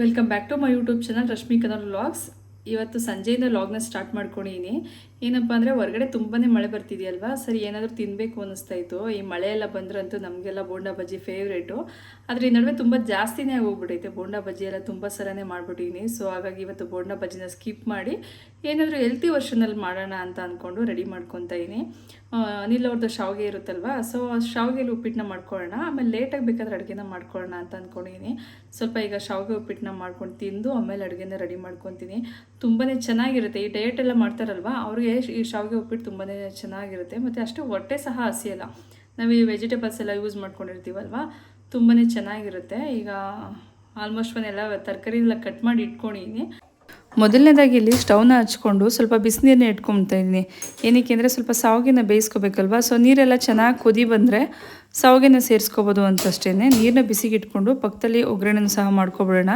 Welcome back to my YouTube channel Rashmi Kannada vlogs. ಇವತ್ತು ಸಂಜೆಯಿಂದ ವ್ಲಾಗ್ನ ಸ್ಟಾರ್ಟ್ ಮಾಡ್ಕೊಂಡಿದ್ದೀನಿ. ಏನಪ್ಪ ಅಂದರೆ ಹೊರಗಡೆ ತುಂಬಾ ಮಳೆ ಬರ್ತಿದೆಯಲ್ವಾ, ಸರಿ ಏನಾದರೂ ತಿನ್ನಬೇಕು ಅನ್ನಿಸ್ತಾ ಇತ್ತು. ಈ ಮಳೆ ಎಲ್ಲ ಬಂದ್ರಂತೂ ನಮಗೆಲ್ಲ ಬೋಂಡಾ ಬಜ್ಜಿ ಫೇವ್ರೇಟು. ಆದರೆ ಈ ನಡುವೆ ತುಂಬ ಜಾಸ್ತಿನೇ ಹೋಗ್ಬಿಟ್ಟೈತೆ. ಬೋಂಡಾ ಬಜ್ಜಿ ಎಲ್ಲ ತುಂಬ ಸಲನೇ ಮಾಡಿಬಿಟ್ಟಿದ್ದೀನಿ. ಸೊ ಹಾಗಾಗಿ ಇವತ್ತು ಬೋಂಡಾ ಬಜ್ಜಿನ ಸ್ಕಿಪ್ ಮಾಡಿ ಏನಾದರೂ ಹೆಲ್ತಿ ವರ್ಷನಲ್ಲಿ ಮಾಡೋಣ ಅಂತ ಅಂದ್ಕೊಂಡು ರೆಡಿ ಮಾಡ್ಕೊತಾ ಇದ್ದೀನಿ. ಅನಿಲ್ ಅವ್ರದ್ದು ಶಾವಿಗೆ ಇರುತ್ತಲ್ವ, ಸೊ ಶಾವಿಗೆಲಿ ಉಪ್ಪಿಟ್ಟನ್ನ ಮಾಡ್ಕೊಳ್ಳೋಣ, ಆಮೇಲೆ ಲೇಟಾಗಿ ಬೇಕಾದ್ರೆ ಅಡುಗೆನ ಮಾಡ್ಕೊಳ್ಳೋಣ ಅಂತ ಅಂದ್ಕೊಂಡಿದ್ದೀನಿ. ಸ್ವಲ್ಪ ಈಗ ಶಾವಿಗೆ ಉಪ್ಪಿಟ್ಟನ್ನ ಮಾಡ್ಕೊಂಡು ತಿಂದು ಆಮೇಲೆ ಅಡುಗೆನ ರೆಡಿ ಮಾಡ್ಕೊತೀನಿ. ತುಂಬಾ ಚೆನ್ನಾಗಿರುತ್ತೆ. ಈ ಡಯಟ್ ಎಲ್ಲ ಮಾಡ್ತಾರಲ್ವ ಅವ್ರಿಗೆ ಈ ಶಾವಿಗೆ ಉಪ್ಪಿಟ್ಟು ತುಂಬಾ ಚೆನ್ನಾಗಿರುತ್ತೆ. ಮತ್ತು ಅಷ್ಟು ಹೊಟ್ಟೆ ಸಹ ಹಸಿಯಲ್ಲ. ನಾವು ಈ ವೆಜಿಟೇಬಲ್ಸ್ ಎಲ್ಲ ಯೂಸ್ ಮಾಡ್ಕೊಂಡಿರ್ತೀವಲ್ವ, ತುಂಬಾ ಚೆನ್ನಾಗಿರುತ್ತೆ. ಈಗ ಆಲ್ಮೋಸ್ಟ್ ಎಲ್ಲ ತರಕಾರಿ ಎಲ್ಲ ಕಟ್ ಮಾಡಿ ಇಟ್ಕೊಂಡಿದ್ದೀನಿ. ಮೊದಲನೇದಾಗಿ ಇಲ್ಲಿ ಸ್ಟವ್ನ ಹಚ್ಕೊಂಡು ಸ್ವಲ್ಪ ಬಿಸಿನೀರನ್ನ ಇಟ್ಕೊಳ್ತಾ ಇದ್ದೀನಿ. ಏನಕ್ಕೆ ಅಂದರೆ ಸ್ವಲ್ಪ ಶಾವಿಗೆನ ಬೇಯಿಸ್ಕೋಬೇಕಲ್ವ. ಸೊ ನೀರೆಲ್ಲ ಚೆನ್ನಾಗಿ ಕುದಿ ಬಂದರೆ ಶಾವಿಗೆನ ಸೇರಿಸ್ಕೋಬೋದು ಅಂತಷ್ಟೇ. ನೀರನ್ನ ಬಿಸಿಗೆ ಇಟ್ಕೊಂಡು ಪಕ್ಕದಲ್ಲಿ ಒಗ್ಗರಣೆನೂ ಸಹ ಮಾಡ್ಕೊಬಿಡೋಣ.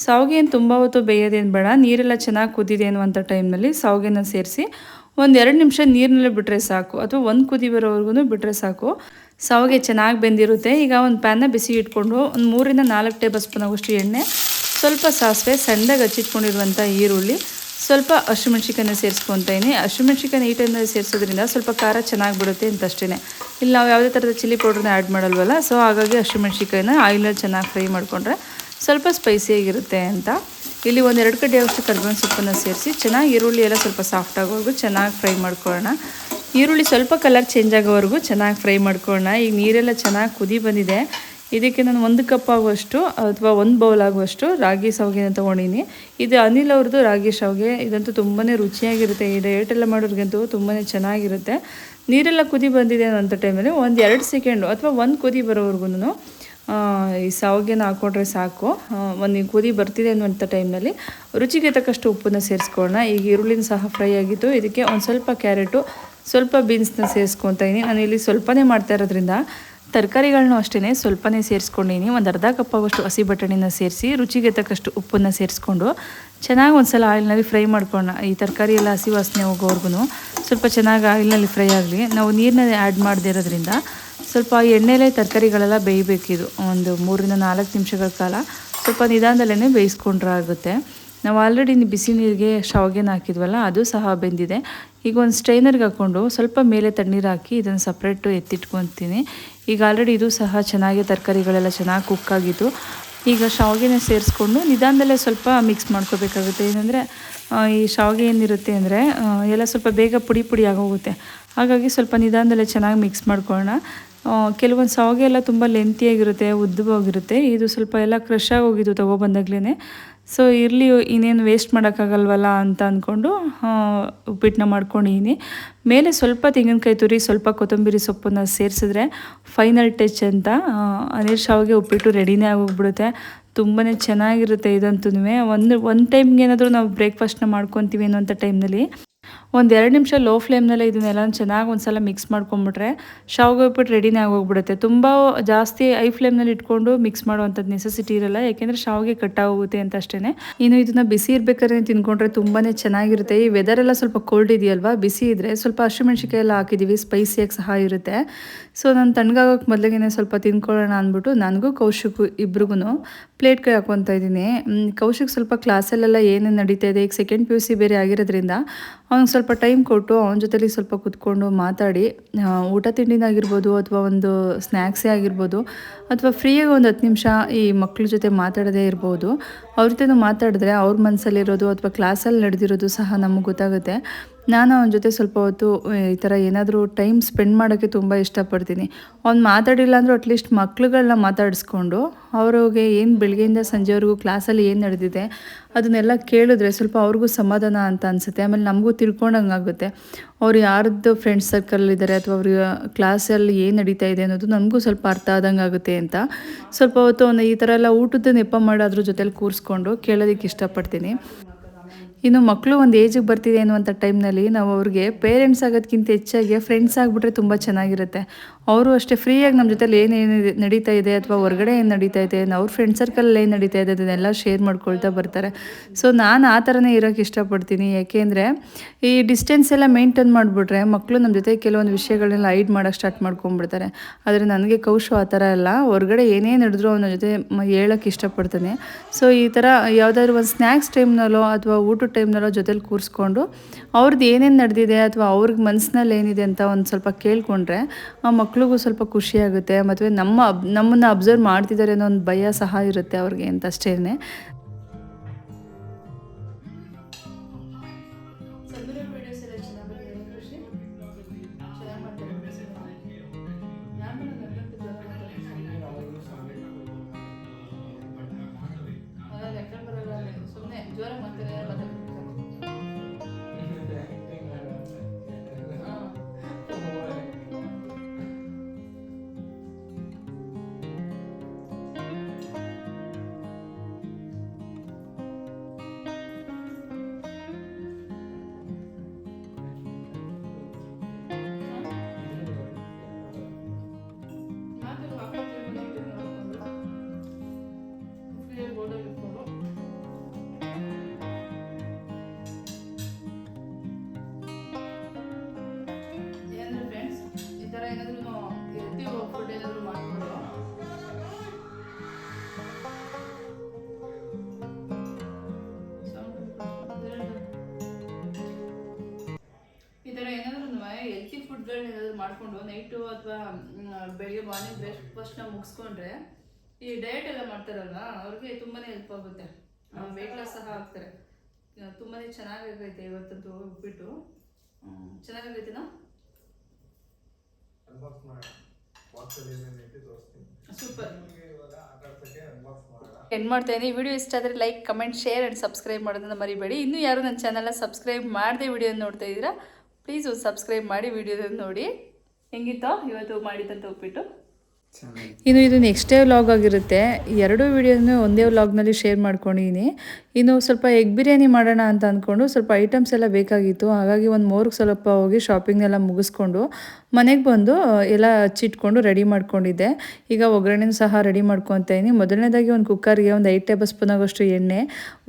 ಶಾವಿಗೆ ಏನು ತುಂಬ ಹೊತ್ತು ಬೇಯೋದೇನು ಬೇಡ. ನೀರೆಲ್ಲ ಚೆನ್ನಾಗಿ ಕುದಿದೆ ಅನ್ನುವಂಥ ಟೈಮ್ನಲ್ಲಿ ಶಾವಿಗೆನ ಸೇರಿಸಿ ಒಂದು 2 ನಿಮಿಷ ನೀರಿನಲ್ಲೇ ಬಿಟ್ಟರೆ ಸಾಕು, ಅಥವಾ ಒಂದು ಕುದಿ ಬರೋವರೆಗೂ ಬಿಟ್ಟರೆ ಸಾಕು. ಶಾವಿಗೆ ಚೆನ್ನಾಗಿ ಬೆಂದಿರುತ್ತೆ. ಈಗ ಒಂದು ಪ್ಯಾನ್ನ ಬಿಸಿಗೆ ಇಟ್ಕೊಂಡು ಒಂದು 3 ರಿಂದ 4 ಟೇಬಲ್ ಸ್ಪೂನ್ ಆಗೋಷ್ಟು ಎಣ್ಣೆ, ಸ್ವಲ್ಪ ಸಾಸಿವೆ, ಸಣ್ಣದಾಗಿ ಹಚ್ಚಿಟ್ಕೊಂಡಿರುವಂಥ ಈರುಳ್ಳಿ, ಸ್ವಲ್ಪ ಹಸಿಮೆಣ್ಸಿಕಾಯನ್ನ ಸೇರಿಸ್ಕೊತಾ ಇದ್ದೀನಿ. ಹಸಿಮೆಣ್ಸಿಕಾಯಿ ಈ ಟೈಮ್ನಲ್ಲಿ ಸೇರಿಸೋದ್ರಿಂದ ಸ್ವಲ್ಪ ಖಾರ ಚೆನ್ನಾಗಿ ಬಿಡುತ್ತೆ ಅಂತಷ್ಟೇ. ಇಲ್ಲಿ ನಾವು ಯಾವುದೇ ಥರದ ಚಿಲ್ಲಿ ಪೌಡ್ರನ್ನ ಆ್ಯಡ್ ಮಾಡಲ್ವಲ್ಲ, ಸೊ ಹಾಗಾಗಿ ಹಸಿಮೆಣ್ಸಿಕಾಯಿನ ಆಯಿಲಲ್ಲಿ ಚೆನ್ನಾಗಿ ಫ್ರೈ ಮಾಡಿಕೊಂಡ್ರೆ ಸ್ವಲ್ಪ ಸ್ಪೈಸಿಯಾಗಿರುತ್ತೆ ಅಂತ. ಇಲ್ಲಿ 1-2 ಕಡ್ಡಿ ಅಷ್ಟು ಕರಿಬೇವಿನ ಸೊಪ್ಪನ್ನು ಸೇರಿಸಿ ಚೆನ್ನಾಗಿ ಈರುಳ್ಳಿ ಎಲ್ಲ ಸ್ವಲ್ಪ ಸಾಫ್ಟ್ ಆಗೋವರೆಗೂ ಚೆನ್ನಾಗಿ ಫ್ರೈ ಮಾಡ್ಕೊಳ್ಳೋಣ. ಈರುಳ್ಳಿ ಸ್ವಲ್ಪ ಕಲರ್ ಚೇಂಜ್ ಆಗೋವರೆಗೂ ಚೆನ್ನಾಗಿ ಫ್ರೈ ಮಾಡ್ಕೊಳ್ಳೋಣ. ಈಗ ನೀರೆಲ್ಲ ಚೆನ್ನಾಗಿ ಕುದಿ ಬಂದಿದೆ. ಇದಕ್ಕೆ ನಾನು 1 ಕಪ್ ಆಗುವಷ್ಟು ಅಥವಾ 1 ಬೌಲ್ ಆಗುವಷ್ಟು ರಾಗಿ ಶಾವಿಗೆನ ತೊಗೊಂಡಿನಿ. ಇದು ಅನಿಲ್ ಅವ್ರದ್ದು ರಾಗಿ ಶಾವಿಗೆ. ಇದಂತೂ ತುಂಬಾ ರುಚಿಯಾಗಿರುತ್ತೆ. ಈ ಡಯಟ್ ಎಲ್ಲ ಮಾಡೋರಿಗಂತೂ ತುಂಬಾ ಚೆನ್ನಾಗಿರುತ್ತೆ. ನೀರೆಲ್ಲ ಕುದಿ ಬಂದಿದೆ ಅನ್ನೋಂಥ ಟೈಮಲ್ಲಿ 1-2 ಸೆಕೆಂಡು ಅಥವಾ 1 ಕುದಿ ಬರೋವರೆಗೂ ಈ ಶಾವಿಗೆನ ಹಾಕ್ಕೊಂಡ್ರೆ ಸಾಕು. ಒಂದು ಕುದಿ ಬರ್ತಿದೆ ಅನ್ನುವಂಥ ಟೈಮ್ನಲ್ಲಿ ರುಚಿಗೆ ತಕ್ಕಷ್ಟು ಉಪ್ಪನ್ನು ಸೇರಿಸ್ಕೊಳ್ಳೋಣ. ಈಗ ಈರುಳ್ಳಿನ ಸಹ ಫ್ರೈ ಆಗಿತ್ತು. ಇದಕ್ಕೆ ಒಂದು ಸ್ವಲ್ಪ ಕ್ಯಾರೆಟು, ಸ್ವಲ್ಪ ಬೀನ್ಸ್ನ ಸೇರಿಸ್ಕೊತಾ ಇದ್ದೀನಿ. ನಾನು ಇಲ್ಲಿ ಸ್ವಲ್ಪನೇ ಮಾಡ್ತಾ ಇರೋದ್ರಿಂದ ತರಕಾರಿಗಳನ್ನೂ ಅಷ್ಟೇ ಸ್ವಲ್ಪನೇ ಸೇರಿಸ್ಕೊಂಡಿನಿ. ಒಂದು ಅರ್ಧ ಕಪ್ ಆಗೋಷ್ಟು ಹಸಿ ಬಟಾಣಿನ ಸೇರಿಸಿ ರುಚಿಗೆ ತಕ್ಕಷ್ಟು ಉಪ್ಪನ್ನು ಸೇರಿಸ್ಕೊಂಡು ಚೆನ್ನಾಗಿ ಒಂದು ಸಲ ಆಯಿಲ್ನಲ್ಲಿ ಫ್ರೈ ಮಾಡ್ಕೊಳ್ಳೋಣ. ಈ ತರಕಾರಿ ಎಲ್ಲ ಹಸಿ ವಾಸನೆ ಹೋಗೋವರೆಗೂ ಸ್ವಲ್ಪ ಚೆನ್ನಾಗಿ ಆಯಿಲ್ನಲ್ಲಿ ಫ್ರೈ ಆಗಲಿ. ನಾವು ನೀರನ್ನ ಆ್ಯಡ್ ಮಾಡದೇ ಇರೋದ್ರಿಂದ ಸ್ವಲ್ಪ ಎಣ್ಣೆಲೇ ತರಕಾರಿಗಳೆಲ್ಲ ಬೇಯಬೇಕಿದು. ಒಂದು 3 ರಿಂದ 4 ನಿಮಿಷಗಳ ಕಾಲ ಸ್ವಲ್ಪ ನಿಧಾನದಲ್ಲೇ ಬೇಯಿಸ್ಕೊಂಡ್ರೆ ಆಗುತ್ತೆ. ನಾವು ಆಲ್ರೆಡಿ ಬಿಸಿ ನೀರಿಗೆ ಶಾವಿಗೆನ ಹಾಕಿದ್ವಲ್ಲ, ಅದು ಸಹ ಬೆಂದಿದೆ. ಈಗ ಒಂದು ಸ್ಟ್ರೈನರ್ಗೆ ಹಾಕ್ಕೊಂಡು ಸ್ವಲ್ಪ ಮೇಲೆ ತಣ್ಣೀರು ಹಾಕಿ ಇದನ್ನು ಸಪ್ರೇಟು ಎತ್ತಿಟ್ಕೊತೀನಿ. ಈಗ ಆಲ್ರೆಡಿ ಇದು ಸಹ ಚೆನ್ನಾಗಿ ತರಕಾರಿಗಳೆಲ್ಲ ಚೆನ್ನಾಗಿ ಕುಕ್ ಆಗಿತ್ತು. ಈಗ ಶಾವಿಗೆನ ಸೇರಿಸ್ಕೊಂಡು ನಿಧಾನದಲ್ಲೇ ಸ್ವಲ್ಪ ಮಿಕ್ಸ್ ಮಾಡ್ಕೋಬೇಕಾಗುತ್ತೆ. ಏನಂದರೆ ಈ ಶಾವಿಗೆ ಏನಿರುತ್ತೆ ಅಂದರೆ ಎಲ್ಲ ಸ್ವಲ್ಪ ಬೇಗ ಪುಡಿ ಪುಡಿ ಆಗೋಗುತ್ತೆ. ಹಾಗಾಗಿ ಸ್ವಲ್ಪ ನಿಧಾನದಲ್ಲೇ ಚೆನ್ನಾಗಿ ಮಿಕ್ಸ್ ಮಾಡ್ಕೊಳ್ಳೋಣ. ಕೆಲವೊಂದು ಶಾವಿಗೆ ಎಲ್ಲ ತುಂಬ ಲೆಂತಿಯಾಗಿರುತ್ತೆ, ಉದ್ದವಾಗಿರುತ್ತೆ. ಇದು ಸ್ವಲ್ಪ ಎಲ್ಲ ಕ್ರಶ್ ಆಗೋಗಿದ್ದು ತೊಗೊಬಂದಾಗ್ಲೇ. ಸೊ ಇರಲಿ, ಇನ್ನೇನು ವೇಸ್ಟ್ ಮಾಡೋಕ್ಕಾಗಲ್ವಲ್ಲ ಅಂತ ಅಂದ್ಕೊಂಡು ಉಪ್ಪಿಟ್ಟನ್ನ ಮಾಡ್ಕೊಂಡಿದ್ದೀನಿ. ಮೇಲೆ ಸ್ವಲ್ಪ ತೆಂಗಿನಕಾಯಿ ತುರಿ, ಸ್ವಲ್ಪ ಕೊತ್ತಂಬರಿ ಸೊಪ್ಪನ್ನು ಸೇರಿಸಿದ್ರೆ ಫೈನಲ್ ಟಚ್ ಅಂತ ಅನಿಲ್ ಶಾವಿಗೆ ಉಪ್ಪಿಟ್ಟು ರೆಡಿನೇ ಆಗೋಗ್ಬಿಡುತ್ತೆ. ತುಂಬಾ ಚೆನ್ನಾಗಿರುತ್ತೆ ಇದಂತೂ. ಒಂದು ಟೈಮ್ಗೆ ಏನಾದರೂ ನಾವು ಬ್ರೇಕ್ಫಾಸ್ಟ್ನ ಮಾಡ್ಕೊತೀವಿ ಅನ್ನೋಂಥ ಟೈಮ್ನಲ್ಲಿ 1-2 ನಿಮಿಷ ಲೋ ಫ್ಲೇಮ್ನಲ್ಲೇ ಇದನ್ನೆಲ್ಲ ಚೆನ್ನಾಗಿ ಒಂದು ಸಲ ಮಿಕ್ಸ್ ಮಾಡ್ಕೊಂಬಿಟ್ರೆ ಶಾವಿಗೆ ಉಪ್ಪಿಟ್ಟು ರೆಡಿನೇ ಆಗೋಗ್ಬಿಡುತ್ತೆ. ತುಂಬ ಜಾಸ್ತಿ ಐ ಫ್ಲೇಮ್ನಲ್ಲಿ ಇಟ್ಕೊಂಡು ಮಿಕ್ಸ್ ಮಾಡುವಂಥದ್ದು ನೆಸೆಸಿಟಿ ಇರಲ್ಲ, ಯಾಕೆಂದರೆ ಶಾವಿಗೆ ಕಟ್ಟಾಗೋಗುತ್ತೆ ಅಂತ ಅಷ್ಟೇ. ಇನ್ನು ಇದನ್ನು ಬಿಸಿ ಇರಬೇಕಾದ್ರೆ ತಿನ್ಕೊಂಡ್ರೆ ತುಂಬಾ ಚೆನ್ನಾಗಿರುತ್ತೆ. ಈ ವೆದರೆಲ್ಲ ಸ್ವಲ್ಪ ಕೋಲ್ಡ್ ಇದೆಯಲ್ವಾ, ಬಿಸಿ ಇದ್ದರೆ ಸ್ವಲ್ಪ ಹಸಿಮೆಣ್ಸಿಕಾಯಿ ಎಲ್ಲ ಹಾಕಿದ್ದೀವಿ, ಸ್ಪೈಸಿಯಾಗಿ ಸಹ ಇರುತ್ತೆ. ಸೊ ನಾನು ತಣ್ಣಗಾಗೋಕ್ಕೆ ಮೊದಲಿಗೆ ಸ್ವಲ್ಪ ತಿನ್ಕೊಳ್ಳೋಣ ಅಂದ್ಬಿಟ್ಟು ನನಗೂ ಕೌಶಿಕು ಇಬ್ರಿಗೂ ಪ್ಲೇಟ್ಗೆ ಹಾಕ್ಕೊತಾ ಇದ್ದೀನಿ. ಕೌಶಿಕ್ ಸ್ವಲ್ಪ ಕ್ಲಾಸಲ್ಲೆಲ್ಲ ಏನೇನು ನಡೀತಾ ಇದೆ, ಈಗ ಸೆಕೆಂಡ್ PUC ಬೇರೆ ಆಗಿರೋದ್ರಿಂದ ಅವ್ನಿಗೆ ಸ್ವಲ್ಪ ಟೈಮ್ ಕೊಟ್ಟು ಅವನ ಜೊತೆಲಿ ಸ್ವಲ್ಪ ಕುತ್ಕೊಂಡು ಮಾತಾಡಿ ಊಟ ತಿಂಡಿನಾಗಿರ್ಬೋದು ಅಥವಾ ಒಂದು ಸ್ನ್ಯಾಕ್ಸೇ ಆಗಿರ್ಬೋದು ಅಥವಾ ಫ್ರೀಯಾಗಿ ಒಂದು 10 ನಿಮಿಷ ಈ ಮಕ್ಕಳ ಜೊತೆ ಮಾತಾಡೋದೇ ಇರ್ಬೋದು. ಅವ್ರ ಜೊತೆ ಮಾತಾಡಿದ್ರೆ ಅವ್ರ ಮನಸ್ಸಲ್ಲಿರೋದು ಅಥವಾ ಕ್ಲಾಸಲ್ಲಿ ನಡೆದಿರೋದು ಸಹ ನಮಗೆ ಗೊತ್ತಾಗುತ್ತೆ. ನಾನು ಅವನ ಜೊತೆ ಸ್ವಲ್ಪ ಹೊತ್ತು ಈ ಥರ ಏನಾದರೂ ಟೈಮ್ ಸ್ಪೆಂಡ್ ಮಾಡೋಕ್ಕೆ ತುಂಬ ಇಷ್ಟಪಡ್ತೀನಿ. ಅವ್ನು ಮಾತಾಡಿಲ್ಲ ಅಂದರೂ ಅಟ್ಲೀಸ್ಟ್ ಮಕ್ಳುಗಳನ್ನ ಮಾತಾಡಿಸ್ಕೊಂಡು ಅವ್ರಿಗೆ ಏನು ಬೆಳಗ್ಗೆಯಿಂದ ಸಂಜೆವರೆಗೂ ಕ್ಲಾಸಲ್ಲಿ ಏನು ನಡೆದಿದೆ ಅದನ್ನೆಲ್ಲ ಕೇಳಿದ್ರೆ ಸ್ವಲ್ಪ ಅವ್ರಿಗೂ ಸಮಾಧಾನ ಅಂತ ಅನಿಸುತ್ತೆ. ಆಮೇಲೆ ನಮಗೂ ತಿಳ್ಕೊಂಡಂಗೆ ಆಗುತ್ತೆ. ಅವ್ರು ಯಾರದ್ದು ಫ್ರೆಂಡ್ಸ್ ಸರ್ಕಲ್ಲಿದ್ದಾರೆ ಅಥವಾ ಅವ್ರಿಗೆ ಕ್ಲಾಸಲ್ಲಿ ಏನು ನಡೀತಾ ಇದೆ ಅನ್ನೋದು ನನಗೂ ಸ್ವಲ್ಪ ಅರ್ಥ ಆದಂಗೆ ಆಗುತ್ತೆ ಅಂತ ಸ್ವಲ್ಪ ಹೊತ್ತು ಈ ಥರ ಎಲ್ಲ ಊಟದ ನೆಪ ಮಾಡಿ ಅದ್ರ ಜೊತೆಲಿ ಕೂರಿಸ್ಕೊಂಡು ಕೇಳೋದಕ್ಕೆ ಇಷ್ಟಪಡ್ತೀನಿ. ಇನ್ನು ಮಕ್ಕಳು ಒಂದು ಏಜಿಗೆ ಬರ್ತಿದೆ ಅನ್ನುವಂಥ ಟೈಮ್ನಲ್ಲಿ ನಾವು ಅವ್ರಿಗೆ ಪೇರೆಂಟ್ಸ್ ಆಗೋದಕ್ಕಿಂತ ಹೆಚ್ಚಾಗಿ ಫ್ರೆಂಡ್ಸ್ ಆಗಿಬಿಟ್ರೆ ತುಂಬ ಚೆನ್ನಾಗಿರುತ್ತೆ. ಅವರು ಅಷ್ಟೇ ಫ್ರೀಯಾಗಿ ನಮ್ಮ ಜೊತೆಲಿ ಏನೇನು ನಡೀತಾ ಇದೆ ಅಥವಾ ಹೊರಗಡೆ ಏನು ನಡೀತಾ ಇದೆ ಅವ್ರ ಫ್ರೆಂಡ್ ಸರ್ಕಲಲ್ಲಿ ಏನು ನಡೀತಾ ಇದೆ ಅದನ್ನೆಲ್ಲ ಶೇರ್ ಮಾಡ್ಕೊಳ್ತಾ ಬರ್ತಾರೆ. ಸೊ ನಾನು ಆ ಥರನೇ ಇರೋಕ್ಕೆ ಇಷ್ಟಪಡ್ತೀನಿ. ಯಾಕೆಂದರೆ ಈ ಡಿಸ್ಟೆನ್ಸ್ ಎಲ್ಲ ಮೇಂಟೈನ್ ಮಾಡಿಬಿಟ್ರೆ ಮಕ್ಕಳು ನಮ್ಮ ಜೊತೆ ಕೆಲವೊಂದು ವಿಷಯಗಳನ್ನೆಲ್ಲ ಹೈಡ್ ಮಾಡೋಕ್ಕೆ ಸ್ಟಾರ್ಟ್ ಮಾಡ್ಕೊಂಡ್ಬಿಡ್ತಾರೆ. ಆದರೆ ನನಗೆ ಕೌಶು ಆ ಥರ ಎಲ್ಲ ಹೊರಗಡೆ ಏನೇ ನಡೆದ್ರು ಅವನ ಜೊತೆ ಹೇಳೋಕ್ಕೆ ಇಷ್ಟಪಡ್ತಾನೆ. ಸೊ ಈ ಥರ ಯಾವುದಾದ್ರು ಒಂದು ಸ್ನ್ಯಾಕ್ಸ್ ಟೈಮ್ನಲ್ಲೋ ಅಥವಾ ಊಟದ ಟೈಮ್ನಲ್ಲೋ ಜೊತೆಲಿ ಕೂರಿಸ್ಕೊಂಡು ಅವ್ರದ್ದು ಏನೇನು ನಡೆದಿದೆ ಅಥವಾ ಅವ್ರಿಗೆ ಮನಸ್ಸಿನಲ್ಲಿ ಏನಿದೆ ಅಂತ ಒಂದು ಸ್ವಲ್ಪ ಕೇಳಿಕೊಂಡ್ರೆ ಆ ಮಕ್ಳಿಗೂ ಸ್ವಲ್ಪ ಖುಷಿಯಾಗುತ್ತೆ. ಮತ್ತು ನಮ್ಮನ್ನು ಅಬ್ಸರ್ವ್ ಮಾಡ್ತಿದ್ದಾರೆ ಅನ್ನೋ ಒಂದು ಭಯ ಸಹ ಇರುತ್ತೆ ಅವ್ರಿಗೆ ಅಂತ ಅಷ್ಟೇ. ಹೆಲ್ತಿ ಫುಡ್ಗಳನ್ನ ಏನಾದರೂ ಮಾಡಿಕೊಂಡು ನೈಟು ಅಥವಾ ಬೆಳಿಗ್ಗೆ ಮಾರ್ನಿಂಗ್ ಬ್ರೇಕ್ಫಾಸ್ಟ್ನ ಮುಗಿಸ್ಕೊಂಡ್ರೆ ಈ ಡಯಟ್ ಎಲ್ಲ ಮಾಡ್ತಾರಲ್ವ ಅವ್ರಿಗೆ ತುಂಬಾ ಹೆಲ್ಪ್ ಆಗುತ್ತೆ. ವೆಯ್ಟ್ ಲಾಸ್ ಸಹ ಆಗ್ತಾರೆ. ತುಂಬಾ ಚೆನ್ನಾಗಾಗೈತೆ ಇವತ್ತಂತೂ ಉಪ್ಪಿಟ್ಟು. ಚೆನ್ನಾಗಾಗೈತೆನಾ? ಸೂಪರ್. ಎಂಡ್ ಮಾಡ್ತಾ ಇದ್ದೀನಿ. ವಿಡಿಯೋ ಇಷ್ಟ ಆದರೆ like, comment, share and subscribe ಮಾಡೋದನ್ನು ಮರಿಬೇಡಿ. ಇನ್ನೂ ಯಾರು ನನ್ನ ಚಾನಲ್ನ ಸಬ್ಸ್ಕ್ರೈಬ್ ಮಾಡದೆ ವಿಡಿಯೋ ನೋಡ್ತಾ ಇದ್ದೀರಾ ಪ್ಲೀಸ್ ಒಂದು ಸಬ್ಸ್ಕ್ರೈಬ್ ಮಾಡಿ ವಿಡಿಯೋದನ್ನು ನೋಡಿ. ಹೆಂಗಿತ್ತೋ ಇವತ್ತು ಮಾಡಿದಂಥ ಉಪ್ಪಿಟ್ಟು. ಇನ್ನು ಇದು ನೆಕ್ಸ್ಟ್ ಡೇ ವ್ಲಾಗ್ ಆಗಿರುತ್ತೆ. ಎರಡು ವಿಡಿಯೋನು ಒಂದೇ ವ್ಲಾಗ್ನಲ್ಲಿ ಶೇರ್ ಮಾಡ್ಕೊಂಡಿದ್ದೀನಿ. ಇನ್ನು ಸ್ವಲ್ಪ ಎಗ್ ಬಿರಿಯಾನಿ ಮಾಡೋಣ ಅಂತ ಅಂದ್ಕೊಂಡು ಸ್ವಲ್ಪ ಐಟಮ್ಸ್ ಎಲ್ಲ ಬೇಕಾಗಿತ್ತು. ಹಾಗಾಗಿ ಒಂದು ಮೋರ್ಗೆ ಸ್ವಲ್ಪ ಹೋಗಿ ಶಾಪಿಂಗ್ನೆಲ್ಲ ಮುಗಿಸ್ಕೊಂಡು ಮನೆಗೆ ಬಂದು ಎಲ್ಲ ಹಚ್ಚಿಟ್ಕೊಂಡು ರೆಡಿ ಮಾಡ್ಕೊಂಡಿದ್ದೆ. ಈಗ ಒಗ್ಗರಣೆನೂ ಸಹ ರೆಡಿ ಮಾಡ್ಕೊತಾ ಇದ್ದೀನಿ. ಮೊದಲನೇದಾಗಿ ಒಂದು ಕುಕ್ಕರ್ಗೆ ಒಂದು 5 ಟೇಬಲ್ ಸ್ಪೂನ್ ಆಗೋಷ್ಟು ಎಣ್ಣೆ,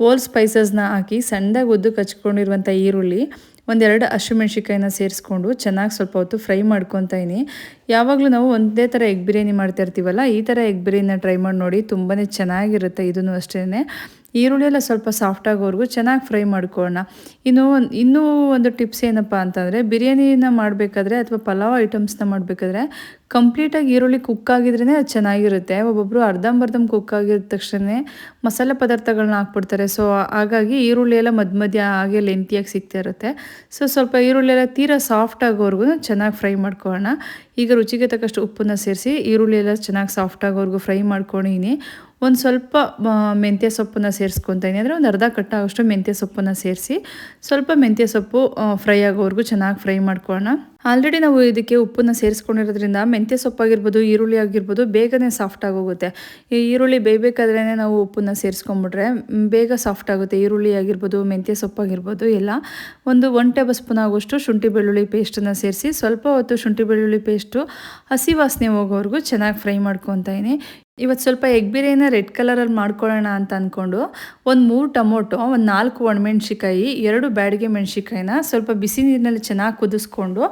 ಓಲ್ ಸ್ಪೈಸಸ್ನ ಹಾಕಿ ಸಣ್ಣದಾಗಿ ಉದ್ದಕ್ಕೆ ಹಚ್ಕೊಂಡಿರುವಂಥ ಈರುಳ್ಳಿ, ಒಂದೆರಡು ಹಸಿಮೆಣ್ಸಿಕಾಯಿನ ಸೇರಿಸ್ಕೊಂಡು ಚೆನ್ನಾಗಿ ಸ್ವಲ್ಪ ಹೊತ್ತು ಫ್ರೈ ಮಾಡ್ಕೊತಾ ಇದ್ದೀನಿ. ಯಾವಾಗಲೂ ನಾವು ಒಂದೇ ಥರ ಎಗ್ ಬಿರಿಯಾನಿ ಮಾಡ್ತಾ ಇರ್ತೀವಲ್ಲ, ಈ ಥರ ಎಗ್ ಬಿರಿಯಾನಿನ ಟ್ರೈ ಮಾಡಿ ನೋಡಿ, ತುಂಬಾ ಚೆನ್ನಾಗಿರುತ್ತೆ. ಇದನ್ನು ಅಷ್ಟೇ ಈರುಳ್ಳಿ ಎಲ್ಲ ಸ್ವಲ್ಪ ಸಾಫ್ಟ್ ಆಗೋವರೆಗೂ ಚೆನ್ನಾಗಿ ಫ್ರೈ ಮಾಡ್ಕೊಳ್ಳೋಣ. ಇನ್ನೂ ಒಂದು ಟಿಪ್ಸ್ ಏನಪ್ಪ ಅಂತಂದರೆ, ಬಿರಿಯಾನಿನ ಮಾಡಬೇಕಾದ್ರೆ ಅಥವಾ ಪಲಾವ್ ಐಟಮ್ಸ್ನ ಮಾಡಬೇಕಾದ್ರೆ ಕಂಪ್ಲೀಟಾಗಿ ಈರುಳ್ಳಿ ಕುಕ್ ಆಗಿದ್ರೇ ಅದು ಚೆನ್ನಾಗಿರುತ್ತೆ. ಒಬ್ಬೊಬ್ಬರು ಅರ್ಧಂಬರ್ಧಂ ಕುಕ್ ಆಗಿದ ತಕ್ಷಣ ಮಸಾಲೆ ಪದಾರ್ಥಗಳನ್ನ ಹಾಕ್ಬಿಡ್ತಾರೆ. ಸೊ ಹಾಗಾಗಿ ಈರುಳ್ಳಿ ಎಲ್ಲ ಮಧ್ಯ ಹಾಗೆ ಲೆಂತಿಯಾಗಿ ಸಿಗ್ತಾ ಇರುತ್ತೆ. ಸೊ ಸ್ವಲ್ಪ ಈರುಳ್ಳಿ ಎಲ್ಲ ತೀರಾ ಸಾಫ್ಟ್ ಆಗೋವರೆಗೂ ಚೆನ್ನಾಗಿ ಫ್ರೈ ಮಾಡ್ಕೊಳ್ಳೋಣ. ಈಗ ರುಚಿಗೆ ತಕ್ಕಷ್ಟು ಉಪ್ಪನ್ನು ಸೇರಿಸಿ ಈರುಳ್ಳಿ ಎಲ್ಲ ಚೆನ್ನಾಗಿ ಸಾಫ್ಟ್ ಆಗೋವರೆಗೂ ಫ್ರೈ ಮಾಡ್ಕೊಂಡಿನಿ. ಒಂದು ಸ್ವಲ್ಪ ಮೆಂತ್ಯ ಸೊಪ್ಪನ್ನು ಸೇರಿಸ್ಕೊತೀನಿ. ಅಂದರೆ ಒಂದು ಅರ್ಧ ಕಟ್ಟ ಆಗೋಷ್ಟು ಮೆಂತ್ಯ ಸೊಪ್ಪನ್ನು ಸೇರಿಸಿ ಸ್ವಲ್ಪ ಮೆಂತ್ಯ ಸೊಪ್ಪು ಫ್ರೈ ಆಗೋವರೆಗೂ ಚೆನ್ನಾಗಿ ಫ್ರೈ ಮಾಡ್ಕೊಳ್ಳೋಣ. ಆಲ್ರೆಡಿ ನಾವು ಇದಕ್ಕೆ ಉಪ್ಪನ್ನು ಸೇರಿಸ್ಕೊಂಡಿರೋದ್ರಿಂದ ಮೆಂತ್ಯ ಸೊಪ್ಪಾಗಿರ್ಬೋದು, ಈರುಳ್ಳಿ ಆಗಿರ್ಬೋದು ಬೇಗನೆ ಸಾಫ್ಟ್ ಆಗೋಗುತ್ತೆ. ಈ ಈರುಳ್ಳಿ ಬೇಯಬೇಕಾದ್ರೇ ನಾವು ಉಪ್ಪನ್ನು ಸೇರಿಸ್ಕೊಂಡ್ಬಿಟ್ರೆ ಬೇಗ ಸಾಫ್ಟ್ ಆಗುತ್ತೆ. ಈರುಳ್ಳಿ ಆಗಿರ್ಬೋದು, ಮೆಂತ್ಯ ಸೊಪ್ಪಾಗಿರ್ಬೋದು ಎಲ್ಲ. ಒಂದು 1 ಟೇಬಲ್ ಸ್ಪೂನ್ ಆಗೋಷ್ಟು ಶುಂಠಿ ಬೆಳ್ಳುಳ್ಳಿ ಪೇಸ್ಟನ್ನು ಸೇರಿಸಿ ಸ್ವಲ್ಪ ಹೊತ್ತು ಶುಂಠಿ ಬೆಳ್ಳುಳ್ಳಿ ಪೇಸ್ಟು ಹಸಿ ವಾಸನೆ ಹೋಗೋವರೆಗೂ ಚೆನ್ನಾಗಿ ಫ್ರೈ ಮಾಡ್ಕೊತಾ ಇದ್ದೀನಿ. ಇವತ್ತು ಸ್ವಲ್ಪ ಎಗ್ ಬಿರಿಯಾನಿನ ರೆಡ್ ಕಲರಲ್ಲಿ ಮಾಡ್ಕೊಳ್ಳೋಣ ಅಂತ ಅಂದ್ಕೊಂಡು ಒಂದು 3 ಟೊಮೊಟೊ, ಒಂದು 4 ಒಣಮೆಣ್ಸಿಕಾಯಿ, 2 ಬ್ಯಾಡಗೆ ಮೆಣಸಿಕಾಯಿನ ಸ್ವಲ್ಪ ಬಿಸಿ ನೀರಿನಲ್ಲಿ ಚೆನ್ನಾಗಿ ಕುದಿಸ್ಕೊಂಡು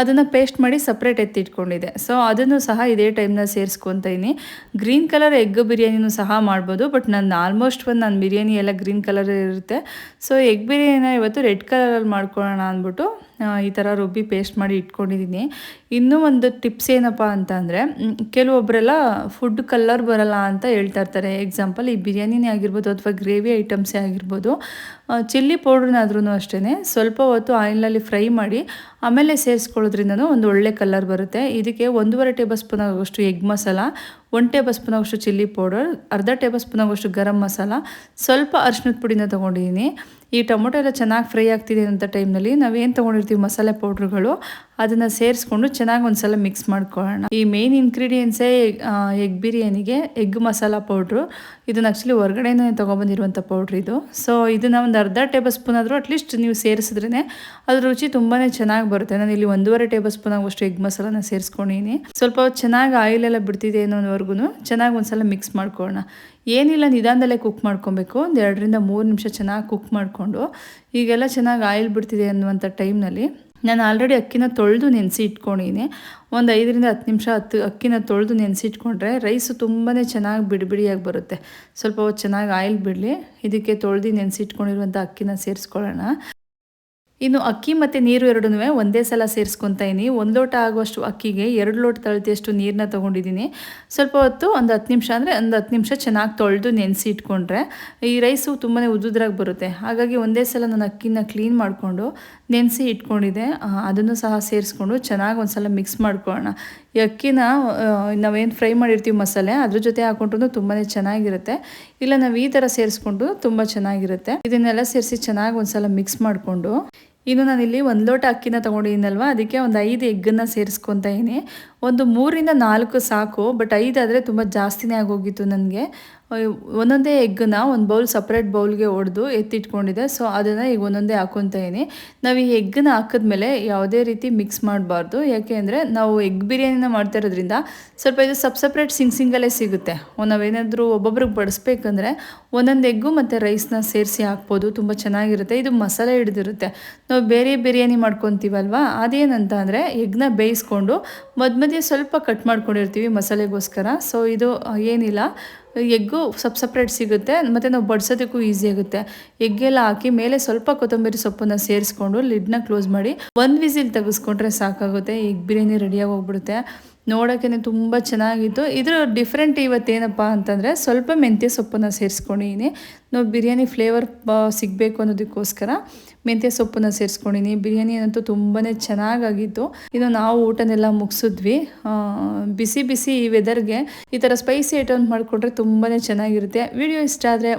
ಅದನ್ನು ಪೇಸ್ಟ್ ಮಾಡಿ ಸಪ್ರೇಟ್ ಎತ್ತಿಟ್ಕೊಂಡಿದ್ದೆ. ಸೊ ಅದನ್ನು ಸಹ ಇದೇ ಟೈಮ್ನಲ್ಲಿ ಸೇರಿಸ್ಕೊತಾ ಇದ್ದೀನಿ. ಗ್ರೀನ್ ಕಲರ್ ಎಗ್ ಬಿರಿಯಾನಿನೂ ಸಹ ಮಾಡ್ಬೋದು, ಬಟ್ ನಾನು ಬಿರಿಯಾನಿ ಎಲ್ಲ ಗ್ರೀನ್ ಕಲರ್ ಇರುತ್ತೆ. ಸೊ ಎಗ್ ಬಿರಿಯಾನಿನ ಇವತ್ತು ರೆಡ್ ಕಲರಲ್ಲಿ ಮಾಡ್ಕೊಳ್ಳೋಣ ಅಂದ್ಬಿಟ್ಟು ಈ ಥರ ರುಬ್ಬಿ ಪೇಸ್ಟ್ ಮಾಡಿ ಇಟ್ಕೊಂಡಿದ್ದೀನಿ. ಇನ್ನೂ ಒಂದು ಟಿಪ್ಸ್ ಏನಪ್ಪ ಅಂತ ಅಂದರೆ, ಕೆಲವೊಬ್ಬರೆಲ್ಲ ಫುಡ್ ಕಲರ್ ಬರಲ್ಲ ಅಂತ ಹೇಳ್ತಾ ಇರ್ತಾರೆ. ಎಕ್ಸಾಂಪಲ್ ಈ ಬಿರಿಯಾನಿನೇ ಆಗಿರ್ಬೋದು ಅಥವಾ ಗ್ರೇವಿ ಐಟಮ್ಸೇ ಆಗಿರ್ಬೋದು, ಚಿಲ್ಲಿ ಪೌಡ್ರನ್ನಾದ್ರೂ ಅಷ್ಟೇ ಸ್ವಲ್ಪ ಹೊತ್ತು ಆಯಿಲ್ನಲ್ಲಿ ಫ್ರೈ ಮಾಡಿ ಆಮೇಲೆ ಸೇರಿಸ್ಕೊಳ್ಳೋದ್ರಿಂದನೂ ಒಂದು ಒಳ್ಳೆ ಕಲರ್ ಬರುತ್ತೆ. ಇದಕ್ಕೆ 1.5 ಟೇಬಲ್ ಸ್ಪೂನ್ ಆಗೋಷ್ಟು ಎಗ್ ಮಸಾಲ, 1 ಟೇಬಲ್ ಸ್ಪೂನ್ ಆಗೋಷ್ಟು ಚಿಲ್ಲಿ ಪೌಡರ್, ಅರ್ಧ ಟೇಬಲ್ ಸ್ಪೂನ್ ಆಗೋಷ್ಟು ಗರಂ ಮಸಾಲ, ಸ್ವಲ್ಪ ಅರಿಶಿನದ ಪುಡಿನ ತೊಗೊಂಡಿದ್ದೀನಿ. ಈ ಟೊಮೊಟೊ ಎಲ್ಲ ಚೆನ್ನಾಗಿ ಫ್ರೈ ಆಗ್ತಿದೆ ಅಂತ ಟೈಮ್ನಲ್ಲಿ ನಾವೇನು ತೊಗೊಂಡಿರ್ತೀವಿ ಮಸಾಲೆ ಪೌಡ್ರುಗಳು ಅದನ್ನು ಸೇರಿಸ್ಕೊಂಡು ಚೆನ್ನಾಗಿ ಒಂದು ಸಲ ಮಿಕ್ಸ್ ಮಾಡ್ಕೊಳ್ಳೋಣ. ಈ ಮೇನ್ ಇಂಗ್ರೀಡಿಯೆಂಟ್ಸೇ ಎಗ್ ಬಿರಿಯಾನಿಗೆ ಎಗ್ ಮಸಾಲ ಪೌಡ್ರು. ಇದನ್ನು ಆ್ಯಕ್ಚುಲಿ ಹೊರಗಡೆನೇ ತೊಗೊಬಂದಿರುವಂಥ ಪೌಡ್ರ್ ಇದು. ಸೊ ಇದನ್ನು ಒಂದು ಅರ್ಧ ಟೇಬಲ್ ಸ್ಪೂನ್ ಆದರೂ ಅಟ್ಲೀಸ್ಟ್ ನೀವು ಸೇರಿಸಿದ್ರೇ ಅದ್ರ ರುಚಿ ತುಂಬಾ ಚೆನ್ನಾಗಿ ಬರುತ್ತೆ. ನಾನು ಇಲ್ಲಿ 1.5 ಟೇಬಲ್ ಸ್ಪೂನ್ ಆಗುವಷ್ಟು ಎಗ್ ಮಸಾಲಾನ ಸೇರಿಸ್ಕೊಂಡಿನಿ. ಸ್ವಲ್ಪ ಚೆನ್ನಾಗಿ ಆಯಿಲೆಲ್ಲ ಬಿಡ್ತಿದೆ ಅನ್ನೋವರೆಗೂ ಚೆನ್ನಾಗಿ ಒಂದ್ಸಲ ಮಿಕ್ಸ್ ಮಾಡ್ಕೊಳ್ಳೋಣ. ಏನಿಲ್ಲ, ನಿಧಾನದಲ್ಲೇ ಕುಕ್ ಮಾಡ್ಕೊಬೇಕು. ಒಂದು 2 ರಿಂದ 3 ನಿಮಿಷ ಚೆನ್ನಾಗಿ ಕುಕ್ ಮಾಡಿಕೊಂಡು ಈಗೆಲ್ಲ ಚೆನ್ನಾಗಿ ಆಯಿಲ್ ಬಿಡ್ತಿದೆ ಅನ್ನುವಂಥ ಟೈಮ್ನಲ್ಲಿ ನಾನು ಆಲ್ರೆಡಿ ಅಕ್ಕಿನ ತೊಳೆದು ನೆನೆಸಿ ಇಟ್ಕೊಂಡಿನಿ. ಒಂದು 5 ರಿಂದ 10 ನಿಮಿಷ ಅಕ್ಕಿನ ತೊಳೆದು ನೆನೆಸಿ ಇಟ್ಕೊಂಡ್ರೆ ರೈಸು ತುಂಬಾ ಚೆನ್ನಾಗಿ ಬಿಡಿಯಾಗಿ ಬರುತ್ತೆ. ಸ್ವಲ್ಪ ಹೊತ್ತು ಚೆನ್ನಾಗಿ ಆಯಿಲ್ ಬಿಡಲಿ. ಇದಕ್ಕೆ ತೊಳೆದು ನೆನೆಸಿ ಇಟ್ಕೊಂಡಿರುವಂಥ ಅಕ್ಕಿನ ಸೇರಿಸ್ಕೊಳ್ಳೋಣ. ಇನ್ನು ಅಕ್ಕಿ ಮತ್ತು ನೀರು ಎರಡನ್ನೂ ಒಂದೇ ಸಲ ಸೇರಿಸ್ಕೊತಾ ಇದ್ದೀನಿ. 1 ಲೋಟ ಆಗುವಷ್ಟು ಅಕ್ಕಿಗೆ 2 ಲೋಟ ಅಳತೆಯಷ್ಟು ನೀರನ್ನ ತೊಗೊಂಡಿದ್ದೀನಿ. ಸ್ವಲ್ಪ ಹೊತ್ತು ಒಂದು 10 ನಿಮಿಷ ಅಂದರೆ ಒಂದು 10 ನಿಮಿಷ ಚೆನ್ನಾಗಿ ತೊಳೆದು ನೆನೆಸಿ ಇಟ್ಕೊಂಡ್ರೆ ಈ ರೈಸು ತುಂಬಾ ಉದ್ದುದ್ರಾಗಿ ಬರುತ್ತೆ. ಹಾಗಾಗಿ ಒಂದೇ ಸಲ ನಾನು ಅಕ್ಕಿನ ಕ್ಲೀನ್ ಮಾಡಿಕೊಂಡು ನೆನೆಸಿ ಇಟ್ಕೊಂಡಿದ್ದೆ. ಅದನ್ನು ಸಹ ಸೇರಿಸ್ಕೊಂಡು ಚೆನ್ನಾಗಿ ಒಂದು ಸಲ ಮಿಕ್ಸ್ ಮಾಡ್ಕೊಳ್ಳೋಣ. ಈ ಅಕ್ಕಿನ ನಾವೇನು ಫ್ರೈ ಮಾಡಿರ್ತೀವಿ ಮಸಾಲೆ ಅದ್ರ ಜೊತೆ ಹಾಕೊಂಡ್ರೂ ತುಂಬಾ ಚೆನ್ನಾಗಿರುತ್ತೆ. ಇಲ್ಲ ನಾವು ಈ ಥರ ಸೇರಿಸ್ಕೊಂಡು ತುಂಬ ಚೆನ್ನಾಗಿರುತ್ತೆ. ಇದನ್ನೆಲ್ಲ ಸೇರಿಸಿ ಚೆನ್ನಾಗಿ ಒಂದು ಸಲ ಮಿಕ್ಸ್ ಮಾಡಿಕೊಂಡು ಇನ್ನು ನಾನಿಲ್ಲಿ 1 ಲೋಟ ಅಕ್ಕಿನ ತೊಗೊಂಡಿದ್ದೀನಲ್ವ, ಅದಕ್ಕೆ ಒಂದು 5 ಎಗ್ಗನ್ನು ಸೇರಿಸ್ಕೊತಾ ಇದ್ದೀನಿ. ಒಂದು 3 ರಿಂದ 4 ಸಾಕು, ಬಟ್ 5 ಆದರೆ ತುಂಬ ಜಾಸ್ತಿನೇ ಆಗೋಗಿತ್ತು ನನಗೆ. ಒಂದೊಂದೇ ಎಗ್ಗನ್ನ ಒಂದು ಬೌಲ್ ಸಪ್ರೇಟ್ ಬೌಲ್ಗೆ ಹೊಡೆದು ಎತ್ತಿಟ್ಕೊಂಡಿದ್ದೆ. ಸೊ ಅದನ್ನು ಈಗ ಒಂದೊಂದೇ ಹಾಕ್ಕೊತಾ ಇದ್ದೀನಿ. ನಾವು ಈ ಎಗ್ಗನ್ನ ಹಾಕಿದ್ಮೇಲೆ ಯಾವುದೇ ರೀತಿ ಮಿಕ್ಸ್ ಮಾಡಬಾರ್ದು. ಯಾಕೆ ಅಂದರೆ ನಾವು ಎಗ್ ಬಿರಿಯಾನಿನ ಮಾಡ್ತಾ ಇರೋದ್ರಿಂದ ಸ್ವಲ್ಪ ಇದು ಸಪ್ರೇಟ್ ಸಿಂಗಲ್ಲೇ ಸಿಗುತ್ತೆ. ನಾವೇನಾದರೂ ಒಬ್ಬೊಬ್ರಿಗೆ ಬಡಿಸ್ಬೇಕಂದ್ರೆ ಒಂದೊಂದು ಎಗ್ಗು ಮತ್ತು ರೈಸ್ನ ಸೇರಿಸಿ ಹಾಕ್ಬೋದು, ತುಂಬ ಚೆನ್ನಾಗಿರುತ್ತೆ. ಇದು ಮಸಾಲೆ ಹಿಡಿದಿರುತ್ತೆ. ನಾವು ಬೇರೆ ಬಿರಿಯಾನಿ ಮಾಡ್ಕೊತೀವಲ್ವ, ಅದೇನಂತ ಅಂದರೆ ಎಗ್ನ ಬೇಯಿಸ್ಕೊಂಡು ಮಧ್ಯೆ ಸ್ವಲ್ಪ ಕಟ್ ಮಾಡ್ಕೊಂಡಿರ್ತೀವಿ ಮಸಾಲೆಗೋಸ್ಕರ. ಸೊ ಇದು ಏನಿಲ್ಲ, ಎಗ್ಗು ಸಪ್ರೇಟ್ ಸಿಗುತ್ತೆ ಮತ್ತು ನಾವು ಬಡಿಸೋದಕ್ಕೂ ಈಸಿ ಆಗುತ್ತೆ. ಎಗ್ಗೆಲ್ಲ ಹಾಕಿ ಮೇಲೆ ಸ್ವಲ್ಪ ಕೊತ್ತಂಬರಿ ಸೊಪ್ಪನ್ನು ಸೇರಿಸ್ಕೊಂಡು ಲಿಡ್ನ ಕ್ಲೋಸ್ ಮಾಡಿ 1 ವಿಸಿಲ್ ತೆಗೆಸ್ಕೊಂಡ್ರೆ ಸಾಕಾಗುತ್ತೆ. ಎಗ್ ಬಿರಿಯಾನಿ ರೆಡಿಯಾಗಿ ಹೋಗ್ಬಿಡುತ್ತೆ. ನೋಡೋಕ್ಕೆ ತುಂಬ ಚೆನ್ನಾಗಿತ್ತು. ಇದರ ಡಿಫ್ರೆಂಟ್ ಇವತ್ತೇನಪ್ಪ ಅಂತಂದರೆ ಸ್ವಲ್ಪ ಮೆಂತ್ಯ ಸೊಪ್ಪನ್ನು ಸೇರಿಸ್ಕೊಂಡಿದ್ದೀನಿ. ನಾವು ಬಿರಿಯಾನಿ ಫ್ಲೇವರ್ ಸಿಗಬೇಕು ಅನ್ನೋದಕ್ಕೋಸ್ಕರ ಮೆಂತ್ಯ ಸೊಪ್ಪನ್ನು ಸೇರಿಸ್ಕೊಂಡಿನಿ. ಬಿರಿಯಾನಿ ಅಂತೂ ತುಂಬಾ ಚೆನ್ನಾಗಾಗಿತ್ತು. ಇನ್ನು ನಾವು ಊಟನೆಲ್ಲ ಮುಗಿಸಿದ್ವಿ. ಬಿಸಿ ಈ ವೆದರ್ಗೆ ಈ ಥರ ಸ್ಪೈಸಿ ಐಟಮ್ ಮಾಡಿಕೊಂಡ್ರೆ ತುಂಬಾ ಚೆನ್ನಾಗಿರುತ್ತೆ. ವಿಡಿಯೋ ಇಷ್ಟ ಆದರೆ